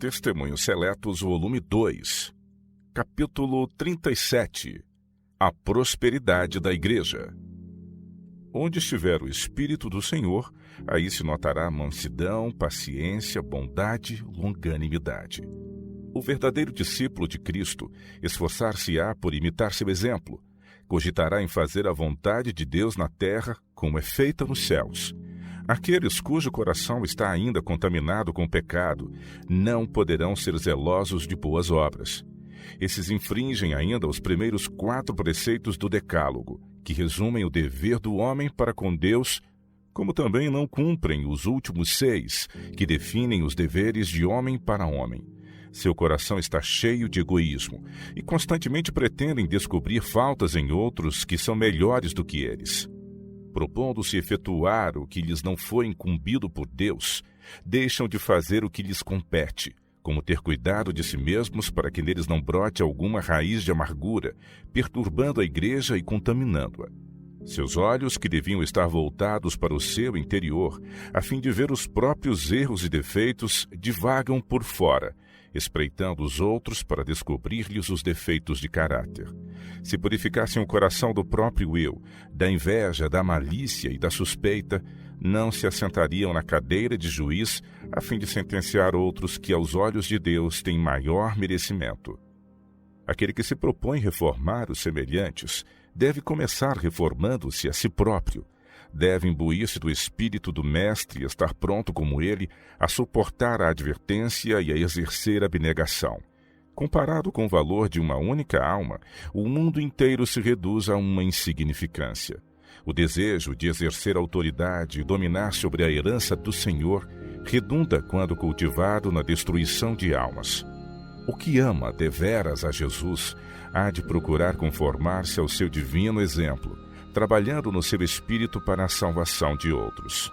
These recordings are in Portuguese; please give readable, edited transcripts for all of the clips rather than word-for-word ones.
Testemunhos Seletos, volume 2, capítulo 37. A prosperidade da Igreja. Onde estiver o Espírito do Senhor, aí se notará mansidão, paciência, bondade, longanimidade. O verdadeiro discípulo de Cristo esforçar-se-á por imitar seu exemplo, cogitará em fazer a vontade de Deus na terra como é feita nos céus. Aqueles cujo coração está ainda contaminado com o pecado não poderão ser zelosos de boas obras. Esses infringem ainda os primeiros 4 preceitos do Decálogo, que resumem o dever do homem para com Deus, como também não cumprem os últimos 6, que definem os deveres de homem para homem. Seu coração está cheio de egoísmo e constantemente pretendem descobrir faltas em outros que são melhores do que eles. Propondo-se efetuar o que lhes não foi incumbido por Deus, deixam de fazer o que lhes compete, como ter cuidado de si mesmos para que neles não brote alguma raiz de amargura, perturbando a igreja e contaminando-a. Seus olhos, que deviam estar voltados para o seu interior, a fim de ver os próprios erros e defeitos, divagam por fora, espreitando os outros para descobrir-lhes os defeitos de caráter. Se purificassem o coração do próprio eu, da inveja, da malícia e da suspeita, não se assentariam na cadeira de juiz a fim de sentenciar outros que aos olhos de Deus têm maior merecimento. Aquele que se propõe reformar os semelhantes deve começar reformando-se a si próprio. Deve imbuir-se do espírito do mestre e estar pronto como ele a suportar a advertência e a exercer a abnegação. Comparado com o valor de uma única alma, o mundo inteiro se reduz a uma insignificância. O desejo de exercer autoridade e dominar sobre a herança do Senhor redunda, quando cultivado, na destruição de almas. O que ama deveras a Jesus há de procurar conformar-se ao seu divino exemplo, trabalhando no seu espírito para a salvação de outros.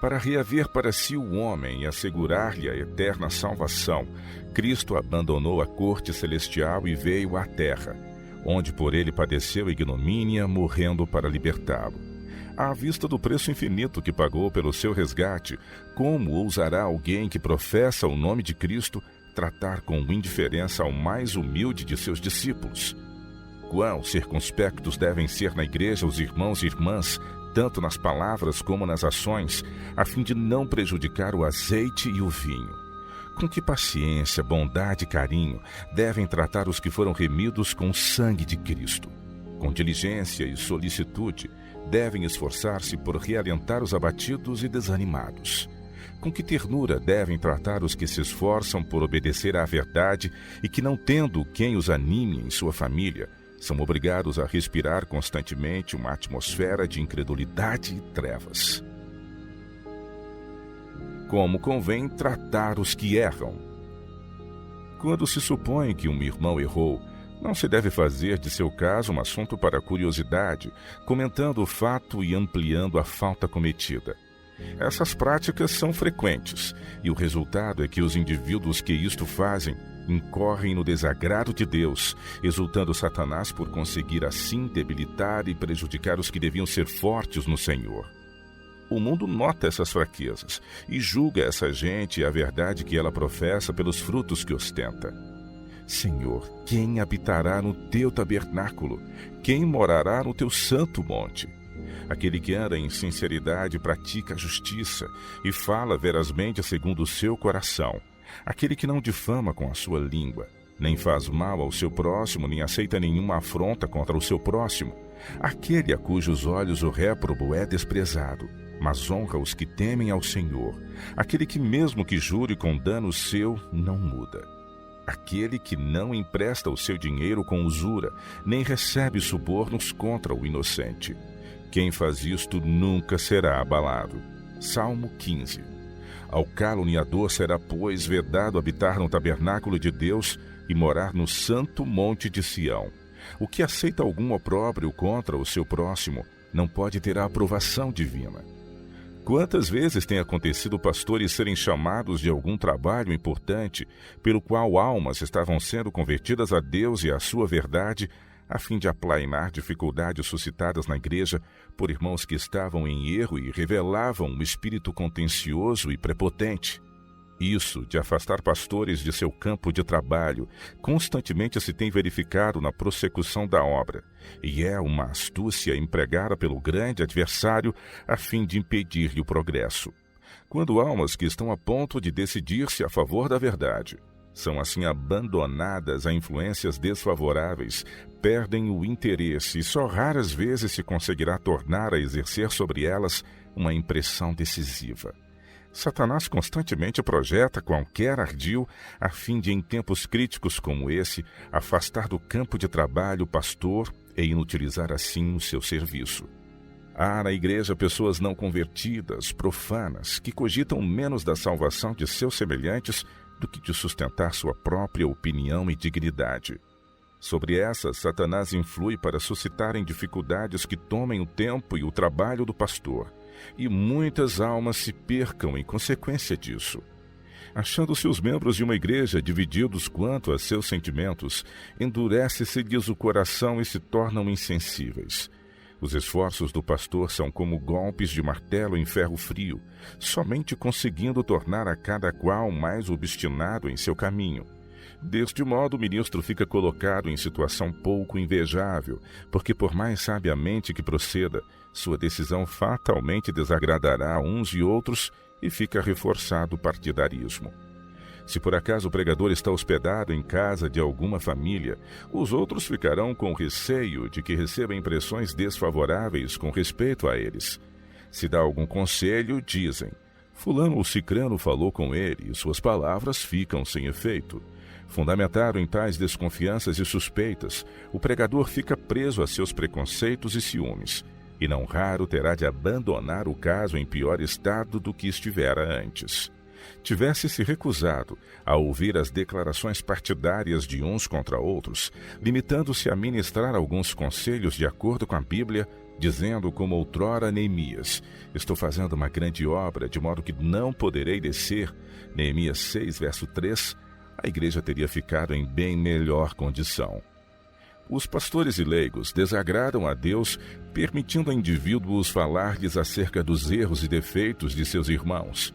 Para reaver para si o homem e assegurar-lhe a eterna salvação, Cristo abandonou a corte celestial e veio à terra, onde por ele padeceu ignomínia, morrendo para libertá-lo. À vista do preço infinito que pagou pelo seu resgate, como ousará alguém que professa o nome de Cristo tratar com indiferença ao mais humilde de seus discípulos? Quão circunspectos devem ser na igreja os irmãos e irmãs, tanto nas palavras como nas ações, a fim de não prejudicar o azeite e o vinho. Com que paciência, bondade e carinho devem tratar os que foram remidos com o sangue de Cristo. Com diligência e solicitude devem esforçar-se por realentar os abatidos e desanimados. Com que ternura devem tratar os que se esforçam por obedecer à verdade e que, não tendo quem os anime em sua família, são obrigados a respirar constantemente uma atmosfera de incredulidade e trevas. Como convém tratar os que erram? Quando se supõe que um irmão errou, não se deve fazer de seu caso um assunto para curiosidade, comentando o fato e ampliando a falta cometida. Essas práticas são frequentes, e o resultado é que os indivíduos que isto fazem incorrem no desagrado de Deus, exultando Satanás por conseguir assim debilitar e prejudicar os que deviam ser fortes no Senhor. O mundo nota essas fraquezas e julga essa gente e a verdade que ela professa pelos frutos que ostenta. Senhor, quem habitará no teu tabernáculo? Quem morará no teu santo monte? Aquele que anda em sinceridade pratica a justiça e fala verazmente segundo o seu coração. Aquele que não difama com a sua língua, nem faz mal ao seu próximo, nem aceita nenhuma afronta contra o seu próximo. Aquele a cujos olhos o réprobo é desprezado, mas honra os que temem ao Senhor. Aquele que, mesmo que jure com dano seu, não muda. Aquele que não empresta o seu dinheiro com usura, nem recebe subornos contra o inocente. Quem faz isto nunca será abalado. Salmo 15. Ao caluniador será, pois, vedado habitar no tabernáculo de Deus e morar no santo monte de Sião. O que aceita algum opróbrio contra o seu próximo não pode ter a aprovação divina. Quantas vezes tem acontecido pastores serem chamados de algum trabalho importante, pelo qual almas estavam sendo convertidas a Deus e à sua verdade, a fim de aplainar dificuldades suscitadas na igreja por irmãos que estavam em erro e revelavam um espírito contencioso e prepotente. Isso de afastar pastores de seu campo de trabalho constantemente se tem verificado na prossecução da obra, e é uma astúcia empregada pelo grande adversário a fim de impedir-lhe o progresso. Quando almas que estão a ponto de decidir-se a favor da verdade são assim abandonadas a influências desfavoráveis, perdem o interesse e só raras vezes se conseguirá tornar a exercer sobre elas uma impressão decisiva. Satanás constantemente projeta qualquer ardil a fim de, em tempos críticos como esse, afastar do campo de trabalho o pastor e inutilizar assim o seu serviço. Há na igreja pessoas não convertidas, profanas, que cogitam menos da salvação de seus semelhantes do que de sustentar sua própria opinião e dignidade. Sobre essas, Satanás influi para suscitarem dificuldades que tomem o tempo e o trabalho do pastor, e muitas almas se percam em consequência disso. Achando-se os membros de uma igreja divididos quanto a seus sentimentos, endurece-se-lhes o coração e se tornam insensíveis. Os esforços do pastor são como golpes de martelo em ferro frio, somente conseguindo tornar a cada qual mais obstinado em seu caminho. Deste modo, o ministro fica colocado em situação pouco invejável, porque por mais sabiamente que proceda, sua decisão fatalmente desagradará a uns e outros e fica reforçado o partidarismo. Se por acaso o pregador está hospedado em casa de alguma família, os outros ficarão com receio de que receba impressões desfavoráveis com respeito a eles. Se dá algum conselho, dizem: fulano ou cicrano falou com ele e suas palavras ficam sem efeito. Fundamentado em tais desconfianças e suspeitas, o pregador fica preso a seus preconceitos e ciúmes, e não raro terá de abandonar o caso em pior estado do que estivera antes. Tivesse-se recusado a ouvir as declarações partidárias de uns contra outros, limitando-se a ministrar alguns conselhos de acordo com a Bíblia, dizendo como outrora Neemias: estou fazendo uma grande obra, de modo que não poderei descer, Neemias 6, verso 3, a igreja teria ficado em bem melhor condição. Os pastores e leigos desagradam a Deus, permitindo a indivíduos falar-lhes acerca dos erros e defeitos de seus irmãos.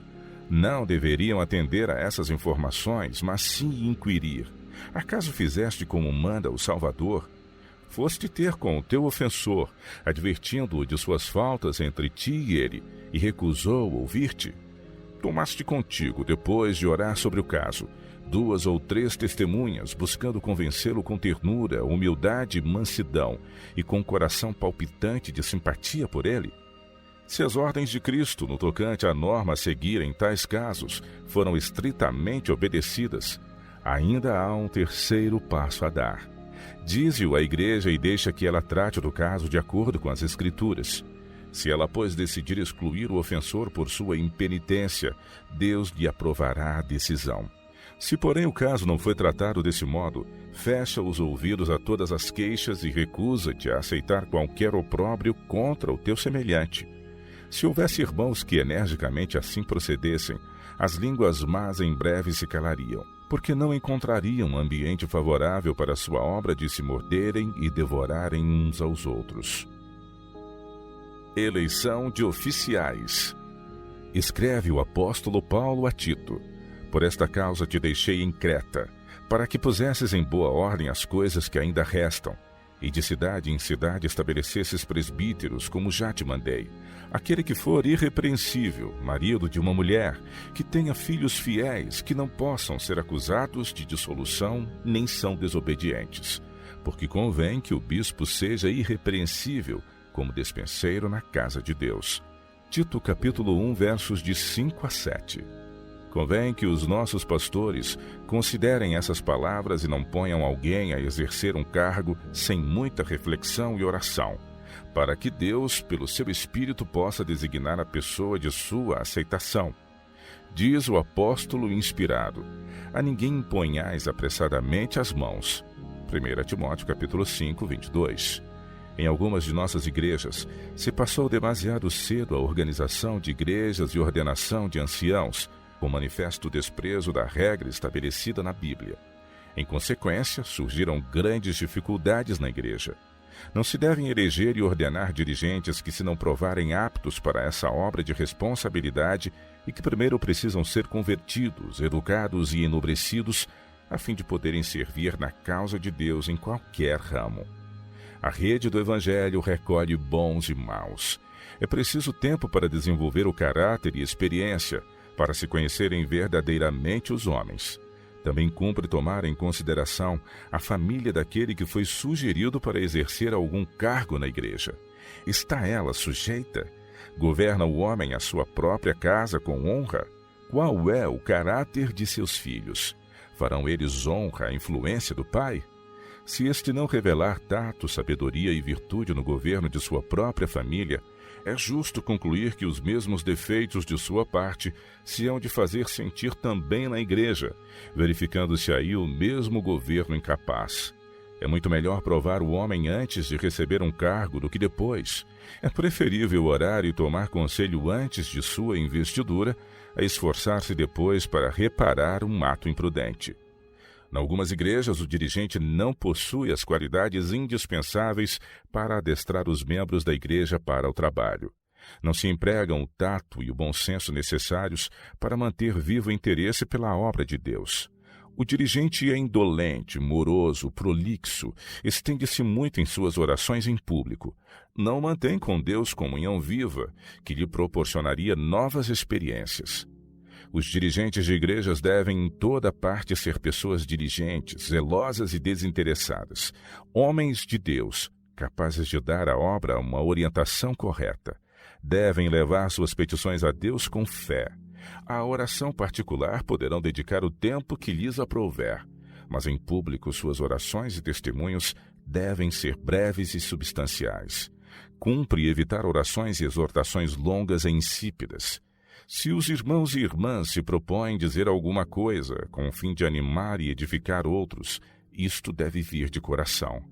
Não deveriam atender a essas informações, mas sim inquirir: acaso fizeste como manda o Salvador? Foste ter com o teu ofensor, advertindo-o de suas faltas entre ti e ele, e recusou ouvir-te? Tomaste contigo, depois de orar sobre o caso, 2 ou 3 testemunhas, buscando convencê-lo com ternura, humildade e mansidão, e com coração palpitante de simpatia por ele? Se as ordens de Cristo, no tocante à norma a seguir em tais casos, foram estritamente obedecidas, ainda há um terceiro passo a dar. Dize-o à igreja e deixa que ela trate do caso de acordo com as Escrituras. Se ela, pois, decidir excluir o ofensor por sua impenitência, Deus lhe aprovará a decisão. Se, porém, o caso não foi tratado desse modo, fecha os ouvidos a todas as queixas e recusa-te a aceitar qualquer opróbrio contra o teu semelhante. Se houvesse irmãos que energicamente assim procedessem, as línguas más em breve se calariam, porque não encontrariam ambiente favorável para a sua obra de se morderem e devorarem uns aos outros. Eleição de oficiais. Escreve o apóstolo Paulo a Tito: por esta causa te deixei em Creta, para que pusesses em boa ordem as coisas que ainda restam, e de cidade em cidade estabelecesses presbíteros, como já te mandei. Aquele que for irrepreensível, marido de uma mulher, que tenha filhos fiéis, que não possam ser acusados de dissolução, nem são desobedientes. Porque convém que o bispo seja irrepreensível, como despenseiro na casa de Deus. Tito capítulo 1, versos de 5 a 7. Convém que os nossos pastores considerem essas palavras e não ponham alguém a exercer um cargo sem muita reflexão e oração, para que Deus, pelo seu Espírito, possa designar a pessoa de sua aceitação. Diz o apóstolo inspirado: a ninguém imponhais apressadamente as mãos. 1 Timóteo capítulo 5, 22. Em algumas de nossas igrejas, se passou demasiado cedo a organização de igrejas e ordenação de anciãos, com manifesto desprezo da regra estabelecida na Bíblia. Em consequência, surgiram grandes dificuldades na igreja. Não se devem eleger e ordenar dirigentes que, se não provarem aptos para essa obra de responsabilidade, e que primeiro precisam ser convertidos, educados e enobrecidos a fim de poderem servir na causa de Deus em qualquer ramo. A rede do Evangelho recolhe bons e maus. É preciso tempo para desenvolver o caráter e experiência, para se conhecerem verdadeiramente os homens. Também cumpre tomar em consideração a família daquele que foi sugerido para exercer algum cargo na igreja. Está ela sujeita? Governa o homem a sua própria casa com honra? Qual é o caráter de seus filhos? Farão eles honra à influência do pai? Se este não revelar tato, sabedoria e virtude no governo de sua própria família, é justo concluir que os mesmos defeitos de sua parte se hão de fazer sentir também na igreja, verificando-se aí o mesmo governo incapaz. É muito melhor provar o homem antes de receber um cargo do que depois. É preferível orar e tomar conselho antes de sua investidura, a esforçar-se depois para reparar um ato imprudente. Em algumas igrejas, o dirigente não possui as qualidades indispensáveis para adestrar os membros da igreja para o trabalho. Não se empregam o tato e o bom senso necessários para manter vivo o interesse pela obra de Deus. O dirigente é indolente, moroso, prolixo, estende-se muito em suas orações em público. Não mantém com Deus comunhão viva, que lhe proporcionaria novas experiências. Os dirigentes de igrejas devem em toda parte ser pessoas diligentes, zelosas e desinteressadas, homens de Deus, capazes de dar à obra uma orientação correta. Devem levar suas petições a Deus com fé. À oração particular poderão dedicar o tempo que lhes aprouver, mas em público suas orações e testemunhos devem ser breves e substanciais. Cumpre evitar orações e exortações longas e insípidas. Se os irmãos e irmãs se propõem dizer alguma coisa com o fim de animar e edificar outros, isto deve vir de coração.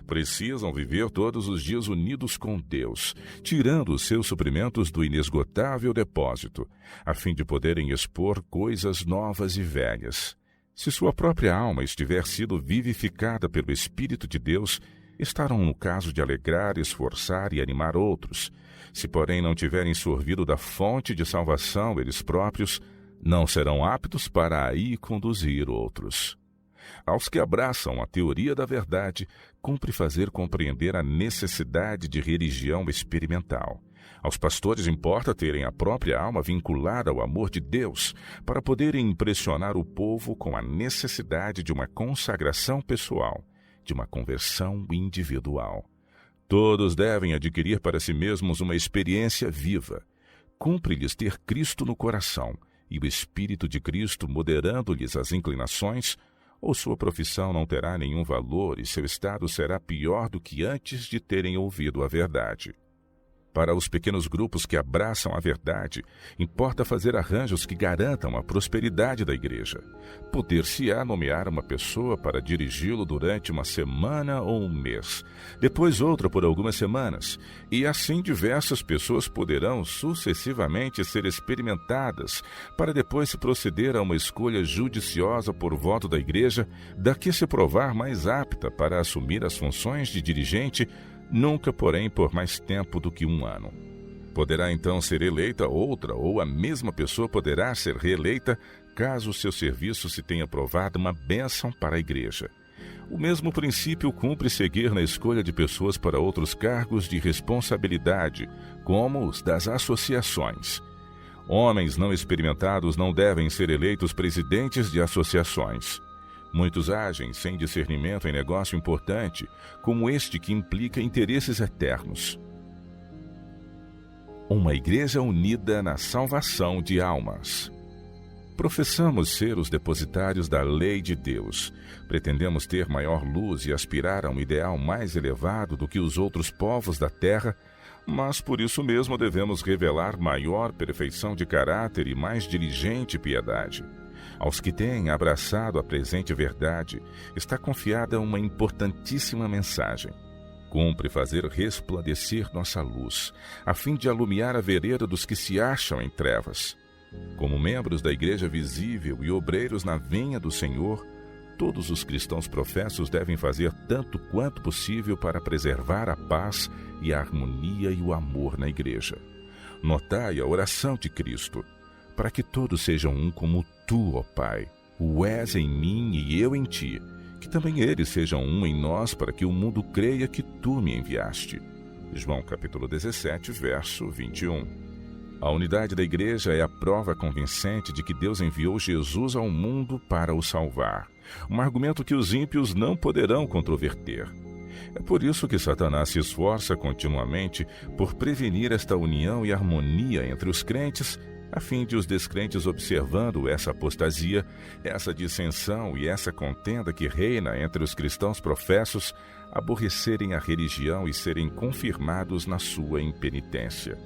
Precisam viver todos os dias unidos com Deus, tirando os seus suprimentos do inesgotável depósito, a fim de poderem expor coisas novas e velhas. Se sua própria alma estiver sido vivificada pelo Espírito de Deus, estarão no caso de alegrar, esforçar e animar outros. Se, porém, não tiverem sorvido da fonte de salvação eles próprios, não serão aptos para aí conduzir outros. Aos que abraçam a teoria da verdade, cumpre fazer compreender a necessidade de religião experimental. Aos pastores importa terem a própria alma vinculada ao amor de Deus, para poderem impressionar o povo com a necessidade de uma consagração pessoal, de uma conversão individual. Todos devem adquirir para si mesmos uma experiência viva. Cumpre-lhes ter Cristo no coração e o Espírito de Cristo moderando-lhes as inclinações, ou sua profissão não terá nenhum valor e seu estado será pior do que antes de terem ouvido a verdade. Para os pequenos grupos que abraçam a verdade, importa fazer arranjos que garantam a prosperidade da igreja. Poder-se-á nomear uma pessoa para dirigi-lo durante uma semana ou um mês, depois outra por algumas semanas, e assim diversas pessoas poderão sucessivamente ser experimentadas, para depois se proceder a uma escolha judiciosa por voto da igreja, da que se provar mais apta para assumir as funções de dirigente, nunca, porém, por mais tempo do que um ano. Poderá então ser eleita outra, ou a mesma pessoa poderá ser reeleita, caso o seu serviço se tenha provado uma bênção para a igreja. O mesmo princípio cumpre seguir na escolha de pessoas para outros cargos de responsabilidade, como os das associações. Homens não experimentados não devem ser eleitos presidentes de associações. Muitos agem sem discernimento em negócio importante, como este que implica interesses eternos. Uma igreja unida na salvação de almas. Professamos ser os depositários da lei de Deus. Pretendemos ter maior luz e aspirar a um ideal mais elevado do que os outros povos da terra, mas por isso mesmo devemos revelar maior perfeição de caráter e mais diligente piedade. Aos que têm abraçado a presente verdade, está confiada uma importantíssima mensagem. Cumpre fazer resplandecer nossa luz, a fim de alumiar a vereda dos que se acham em trevas. Como membros da igreja visível e obreiros na vinha do Senhor, todos os cristãos professos devem fazer tanto quanto possível para preservar a paz e a harmonia e o amor na igreja. Notai a oração de Cristo. para que todos sejam um como tu, ó Pai, o és em mim e eu em ti, que também eles sejam um em nós, para que o mundo creia que tu me enviaste. João capítulo 17, verso 21. A unidade da igreja é a prova convincente de que Deus enviou Jesus ao mundo para o salvar, um argumento que os ímpios não poderão controverter. É por isso que Satanás se esforça continuamente por prevenir esta união e harmonia entre os crentes, a fim de os descrentes, observando essa apostasia, essa dissensão e essa contenda que reina entre os cristãos professos, aborrecerem a religião e serem confirmados na sua impenitência.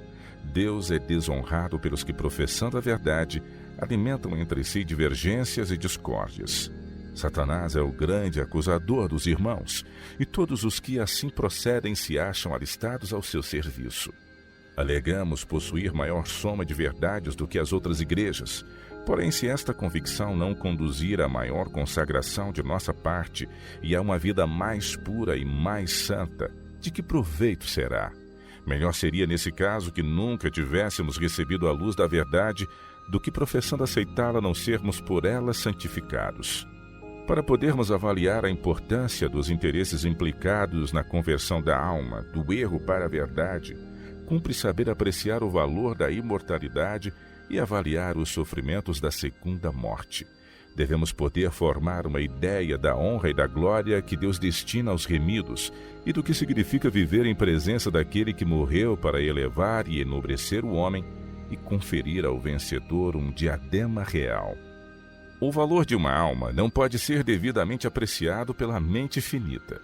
Deus é desonrado pelos que, professando a verdade, alimentam entre si divergências e discórdias. Satanás é o grande acusador dos irmãos, e todos os que assim procedem se acham alistados ao seu serviço. Alegamos possuir maior soma de verdades do que as outras igrejas, porém, se esta convicção não conduzir a maior consagração de nossa parte e a uma vida mais pura e mais santa, de que proveito será? Melhor seria, nesse caso, que nunca tivéssemos recebido a luz da verdade, do que, professando aceitá-la, não sermos por ela santificados. Para podermos avaliar a importância dos interesses implicados na conversão da alma, do erro para a verdade, cumpre saber apreciar o valor da imortalidade e avaliar os sofrimentos da segunda morte. Devemos poder formar uma ideia da honra e da glória que Deus destina aos remidos e do que significa viver em presença daquele que morreu para elevar e enobrecer o homem e conferir ao vencedor um diadema real. O valor de uma alma não pode ser devidamente apreciado pela mente finita.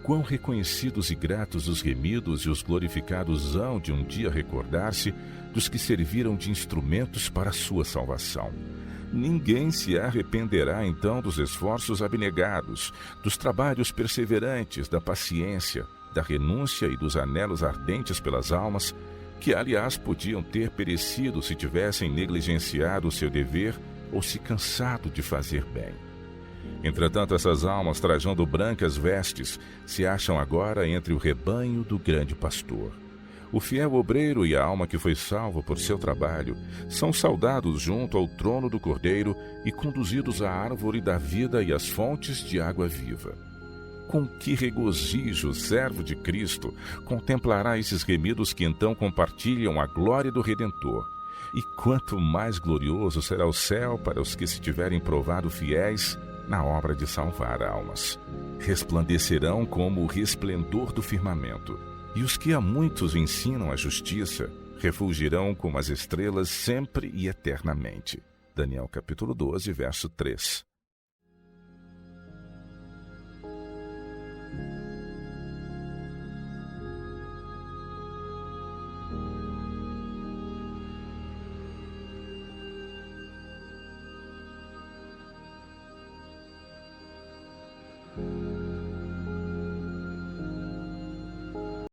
Quão reconhecidos e gratos os remidos e os glorificados hão de um dia recordar-se dos que serviram de instrumentos para a sua salvação. Ninguém se arrependerá então dos esforços abnegados, dos trabalhos perseverantes, da paciência, da renúncia e dos anelos ardentes pelas almas, que aliás podiam ter perecido se tivessem negligenciado o seu dever ou se cansado de fazer bem. Entretanto, essas almas, trajando brancas vestes, se acham agora entre o rebanho do grande pastor. O fiel obreiro e a alma que foi salva por seu trabalho são saudados junto ao trono do Cordeiro e conduzidos à árvore da vida e às fontes de água viva. Com que regozijo o servo de Cristo contemplará esses remidos que então compartilham a glória do Redentor. E quanto mais glorioso será o céu para os que se tiverem provado fiéis na obra de salvar almas. Resplandecerão como o resplendor do firmamento, e os que a muitos ensinam a justiça refulgirão como as estrelas sempre e eternamente. Daniel capítulo 12, verso 3.